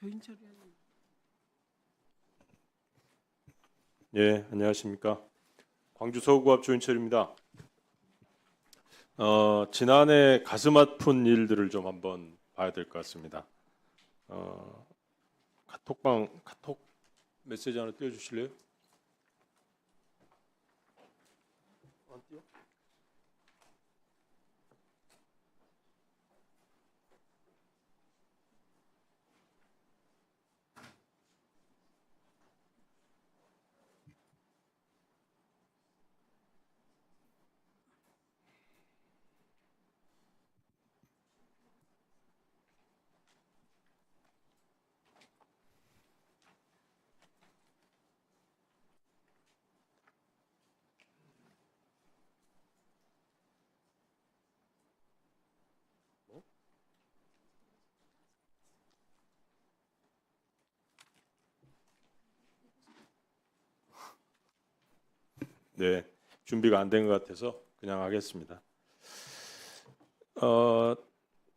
표인 처리하는. 예, 안녕하십니까. 광주 서구갑 조인철입니다. 지난해 가슴 아픈 일들을 좀 한번 봐야 될 것 같습니다. 카톡 메시지 하나 띄워주실래요? 안 띄워? 네, 준비가 안 된 것 같아서 그냥 하겠습니다.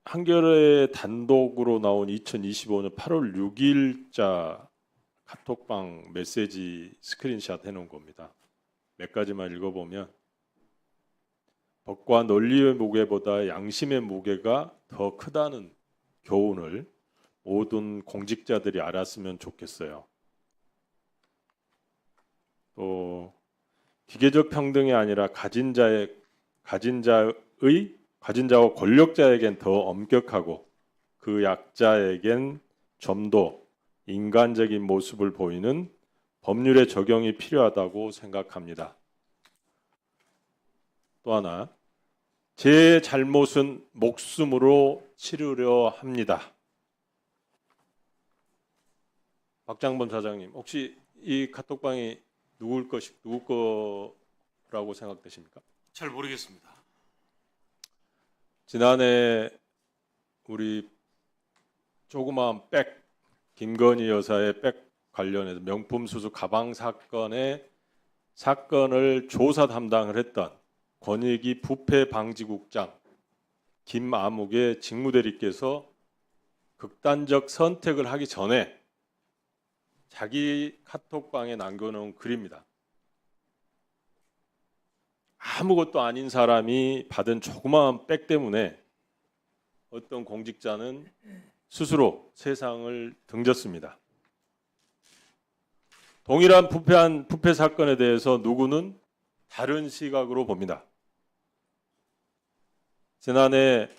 한겨레 단독으로 나온 2025년 8월 6일자 카톡방 메시지 스크린샷 해놓은 겁니다. 몇 가지만 읽어보면 법과 논리의 무게보다 양심의 무게가 더 크다는 교훈을 모든 공직자들이 알았으면 좋겠어요. 또 기계적 평등이 아니라 가진자와 권력자에겐 더 엄격하고 그 약자에겐 좀 더 인간적인 모습을 보이는 법률의 적용이 필요하다고 생각합니다. 또 하나, 제 잘못은 목숨으로 치르려 합니다. 박장범 사장님, 혹시 이 카톡방이 누구 거라고 생각되십니까? 잘 모르겠습니다. 지난해 우리 조그마한 백, 김건희 여사의 백 관련해서 명품 수수 가방 사건을 조사 담당을 했던 권익위 부패 방지국장 김아묵의 직무대리께서 극단적 선택을 하기 전에 자기 카톡방에 남겨놓은 글입니다. 아무것도 아닌 사람이 받은 조그마한 백 때문에 어떤 공직자는 스스로 세상을 등졌습니다. 동일한 부패 사건에 대해서 누구는 다른 시각으로 봅니다. 지난해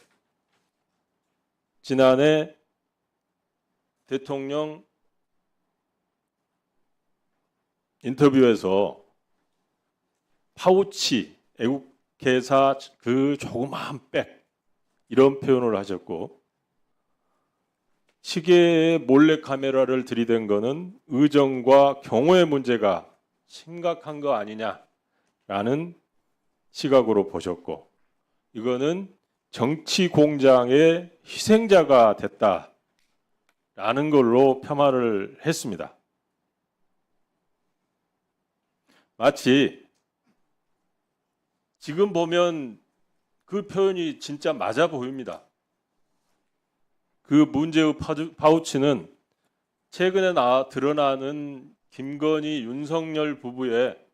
대통령 인터뷰에서 파우치 애국회사 그 조그마한 백 이런 표현을 하셨고 시계에 몰래 카메라를 들이댄 거는 의정과 경호의 문제가 심각한 거 아니냐라는 시각으로 보셨고 이거는 정치 공장의 희생자가 됐다라는 걸로 폄하를 했습니다. 마치 지금 보면 그 표현이 진짜 맞아 보입니다. 그 문제의 파우치는 최근에 드러나는 김건희, 윤석열 부부의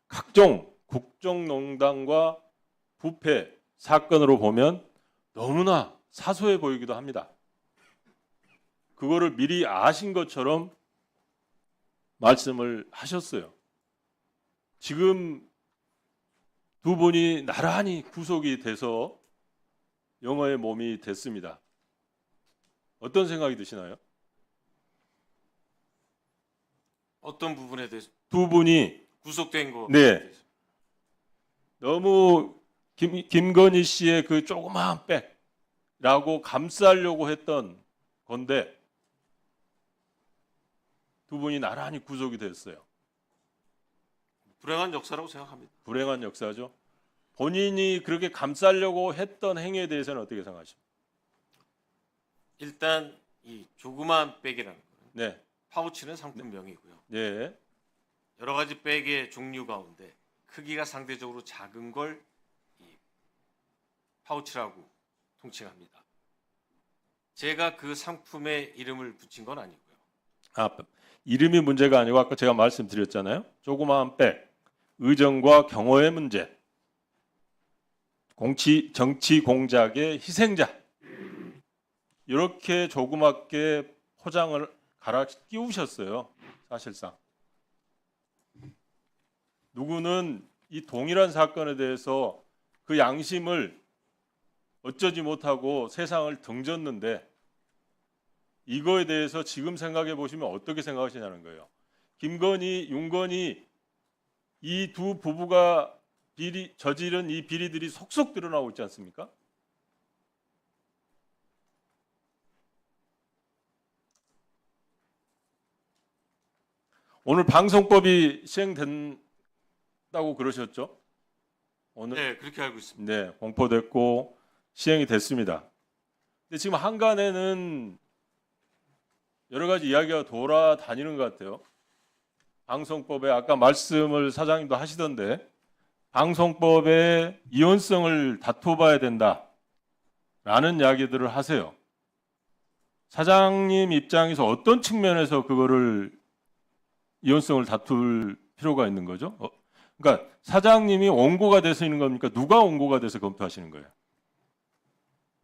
각종 국정농단과 부패 사건으로 보면 너무나 사소해 보이기도 합니다. 그거를 미리 아신 것처럼 말씀을 하셨어요. 지금 두 분이 나란히 구속이 돼서 영어의 몸이 됐습니다. 어떤 생각이 드시나요? 어떤 부분에 대해서 두 분이 구속된 거? 네. 너무 김건희 씨의 그 조그마한 백라고 감싸려고 했던 건데 두 분이 나란히 구속이 됐어요. 불행한 역사라고 생각합니다. 불행한 역사죠. 본인이 그렇게 감싸려고 했던 행위에 대해서는 어떻게 생각하십니까? 일단 이 조그마한 백이라는 거는 네. 파우치는 상품명이고요. 네. 여러 가지 백의 종류 가운데 크기가 상대적으로 작은 걸 이 파우치라고 통칭합니다. 제가 그 상품에 이름을 붙인 건 아니고요. 아, 이름이 문제가 아니고 아까 제가 말씀드렸잖아요. 조그마한 백, 의정과 경호의 문제, 정치 공작의 희생자. 이렇게 조그맣게 포장을 갈아 끼우셨어요. 사실상. 누구는 이 동일한 사건에 대해서 그 양심을 어쩌지 못하고 세상을 등졌는데 이거에 대해서 지금 생각해 보시면 어떻게 생각하시냐는 거예요. 김건희, 윤건희 이 두 부부가 저지른 이 비리들이 속속 드러나고 있지 않습니까? 오늘 방송법이 시행된다고 그러셨죠? 오늘 네, 그렇게 알고 있습니다. 네, 공포됐고 시행이 됐습니다. 근데 지금 한간에는 여러 가지 이야기가 돌아다니는 것 같아요. 방송법에 아까 말씀을 사장님도 하시던데 방송법의 이원성을 다퉈봐야 된다라는 이야기들을 하세요. 사장님 입장에서 어떤 측면에서 그거를 이원성을 다툴 필요가 있는 거죠? 그러니까 사장님이 원고가 돼서 있는 겁니까? 누가 원고가 돼서 검토하시는 거예요?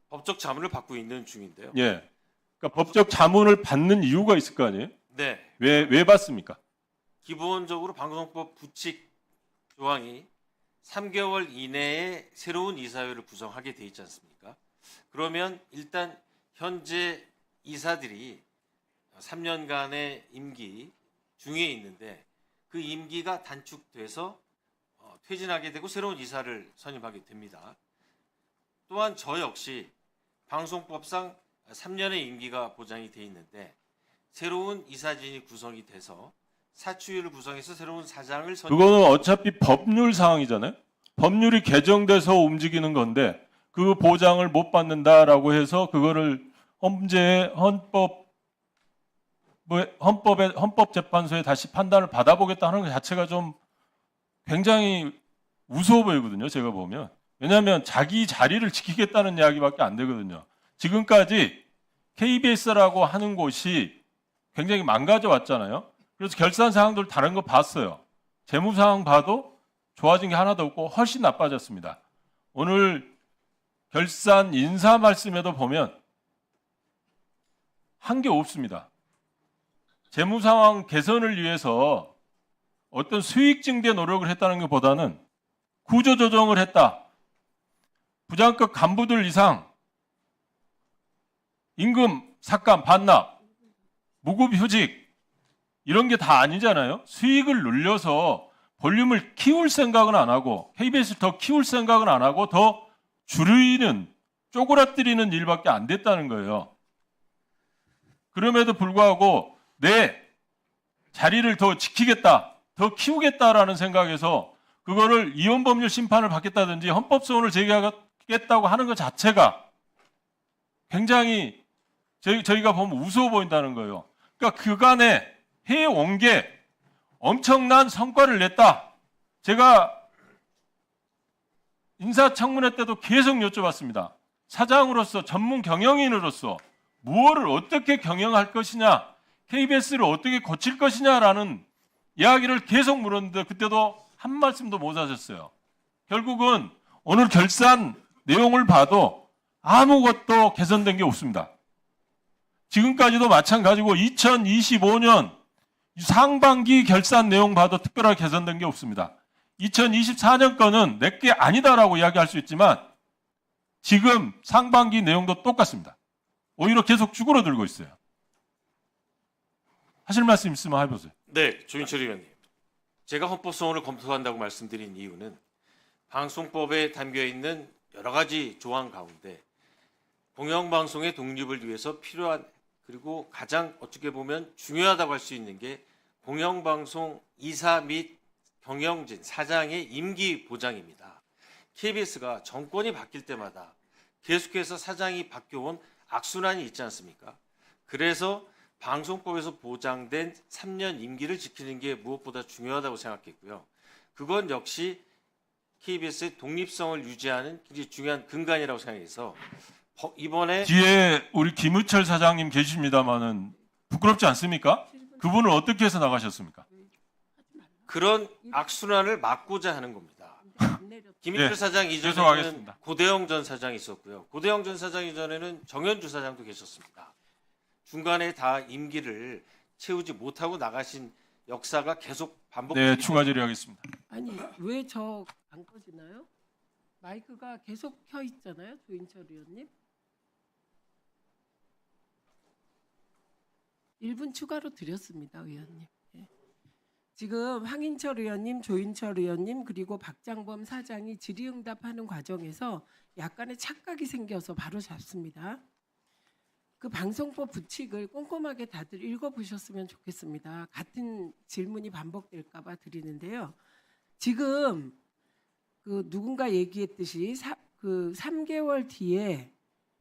법적 자문을 받고 있는 중인데요. 예. 그러니까 법적 자문을 받는 이유가 있을 거 아니에요? 네, 왜 받습니까? 기본적으로 방송법 부칙 조항이 3개월 이내에 새로운 이사회를 구성하게 돼 있지 않습니까? 그러면 일단 현재 이사들이 3년간의 임기 중에 있는데 그 임기가 단축돼서 퇴진하게 되고 새로운 이사를 선임하게 됩니다. 또한 저 역시 방송법상 3년의 임기가 보장이 돼 있는데 새로운 이사진이 구성이 돼서 사추위를 구성해서 새로운 사장을 그거는 어차피 법률 사항이잖아요. 법률이 개정돼서 움직이는 건데 그 보장을 못 받는다라고 해서 그거를 헌법재판소에 다시 판단을 받아보겠다 하는 것 자체가 좀 굉장히 우스워 보이거든요. 제가 보면. 왜냐하면 자기 자리를 지키겠다는 이야기밖에 안 되거든요. 지금까지 KBS라고 하는 곳이 굉장히 망가져 왔잖아요. 그래서 결산 사항들 다른 거 봤어요. 재무 사항 봐도 좋아진 게 하나도 없고 훨씬 나빠졌습니다. 오늘 결산 인사 말씀에도 보면 한 게 없습니다. 재무 상황 개선을 위해서 어떤 수익 증대 노력을 했다는 것보다는 구조 조정을 했다. 부장급 간부들 이상 임금 삭감 반납, 무급 휴직 이런 게 다 아니잖아요. 수익을 늘려서 볼륨을 키울 생각은 안 하고 KBS를 더 키울 생각은 안 하고 더 줄이는 쪼그라뜨리는 일밖에 안 됐다는 거예요. 그럼에도 불구하고 내 자리를 더 지키겠다, 더 키우겠다라는 생각에서 그거를 이원법률 심판을 받겠다든지 헌법소원을 제기하겠다고 하는 것 자체가 굉장히 저희가 보면 우스워 보인다는 거예요. 그러니까 그간에 해온 게 엄청난 성과를 냈다. 제가 인사청문회 때도 계속 여쭤봤습니다. 사장으로서 전문 경영인으로서 무엇을 어떻게 경영할 것이냐, KBS를 어떻게 고칠 것이냐라는 이야기를 계속 물었는데 그때도 한 말씀도 못 하셨어요. 결국은 오늘 결산 내용을 봐도 아무것도 개선된 게 없습니다. 지금까지도 마찬가지고 2025년 상반기 결산 내용 봐도 특별하게 개선된 게 없습니다. 2024년 거는 내게 아니다라고 이야기할 수 있지만 지금 상반기 내용도 똑같습니다. 오히려 계속 쭈그러들고 있어요. 하실 말씀 있으면 해보세요. 네, 조인철 의원님. 제가 헌법소원을 검토한다고 말씀드린 이유는 방송법에 담겨 있는 여러 가지 조항 가운데 공영방송의 독립을 위해서 필요한 그리고 가장 어떻게 보면 중요하다고 할 수 있는 게 공영방송 이사 및 경영진 사장의 임기 보장입니다. KBS가 정권이 바뀔 때마다 계속해서 사장이 바뀌어온 악순환이 있지 않습니까? 그래서 방송법에서 보장된 3년 임기를 지키는 게 무엇보다 중요하다고 생각했고요. 그건 역시 KBS의 독립성을 유지하는 굉장히 중요한 근간이라고 생각해서 이번에 뒤에 우리 김우철 사장님 계십니다마는 부끄럽지 않습니까? 그분은 어떻게 해서 나가셨습니까? 그런 악순환을 막고자 하는 겁니다. 김희철 예, 사장 이전에는 죄송하겠습니다. 고대영 전 사장이 있었고요. 고대영 전 사장 이전에는 정현주 사장도 계셨습니다. 중간에 다 임기를 채우지 못하고 나가신 역사가 계속 반복되기 네, 추가 질의하겠습니다. 아니 왜 저 안 꺼지나요? 마이크가 계속 켜 있잖아요, 조인철 의원님. 1분 추가로 드렸습니다, 의원님. 예. 지금 황인철 의원님, 조인철 의원님 그리고 박장범 사장이 질의응답하는 과정에서 약간의 착각이 생겨서 바로 잡습니다. 그 방송법 부칙을 꼼꼼하게 다들 읽어보셨으면 좋겠습니다. 같은 질문이 반복될까 봐 드리는데요. 지금 그 누군가 얘기했듯이 그 3개월 뒤에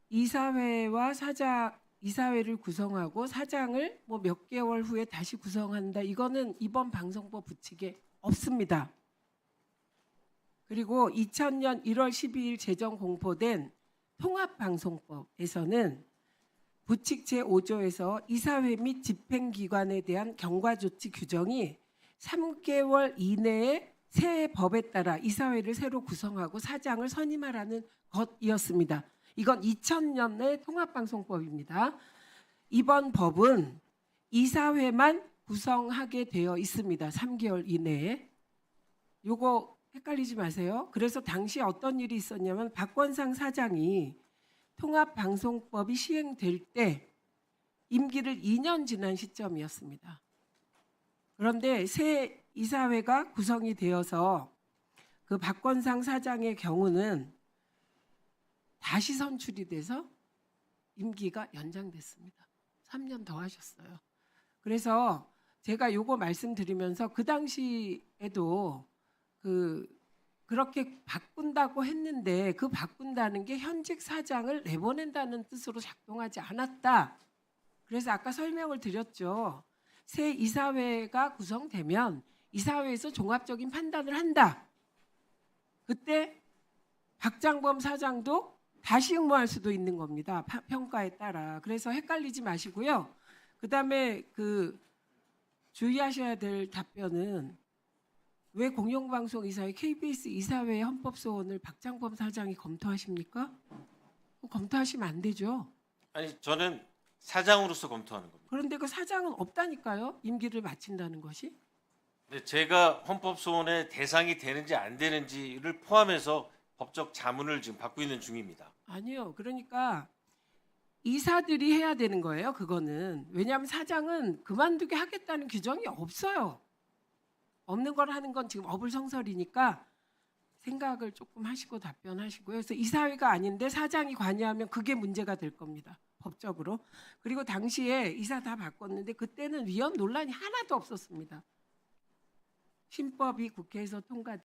이사회와 이사회를 구성하고 사장을 뭐 몇 개월 후에 다시 구성한다. 이거는 이번 방송법 부칙에 없습니다. 그리고 2000년 1월 12일 제정 공포된 통합방송법에서는 부칙 제5조에서 이사회 및 집행기관에 대한 경과조치 규정이 3개월 이내에 새 법에 따라 이사회를 새로 구성하고 사장을 선임하라는 것이었습니다. 이건 2000년의 통합방송법입니다. 이번 법은 이사회만 구성하게 되어 있습니다. 3개월 이내에. 요거 헷갈리지 마세요. 그래서 당시 어떤 일이 있었냐면 박권상 사장이 통합방송법이 시행될 때 임기를 2년 지난 시점이었습니다. 그런데 새 이사회가 구성이 되어서 그 박권상 사장의 경우는 다시 선출이 돼서 임기가 연장됐습니다. 3년 더 하셨어요. 그래서 제가 요거 말씀드리면서 그 당시에도 그렇게 바꾼다고 했는데 그 바꾼다는 게 현직 사장을 내보낸다는 뜻으로 작동하지 않았다. 그래서 아까 설명을 드렸죠. 새 이사회가 구성되면 이사회에서 종합적인 판단을 한다. 그때 박장범 사장도 다시 응모할 수도 있는 겁니다. 평가에 따라. 그래서 헷갈리지 마시고요. 그다음에 주의하셔야 될 답변은 왜 공영방송 이사회 KBS 이사회 헌법 소원을 박장범 사장이 검토하십니까? 검토하시면 안 되죠. 아니 저는 사장으로서 검토하는 겁니다. 그런데 그 사장은 없다니까요. 임기를 마친다는 것이. 근데 제가 헌법 소원의 대상이 되는지 안 되는지를 포함해서 법적 자문을 지금 받고 있는 중입니다. 아니요. 그러니까 이사들이 해야 되는 거예요. 그거는. 왜냐하면 사장은 그만두게 하겠다는 규정이 없어요. 없는 걸 하는 건 지금 어불성설이니까 생각을 조금 하시고 답변하시고요. 그래서 이사회가 아닌데 사장이 관여하면 그게 문제가 될 겁니다. 법적으로. 그리고 당시에 이사 다 바꿨는데 그때는 위헌 논란이 하나도 없었습니다. 신법이 국회에서 통과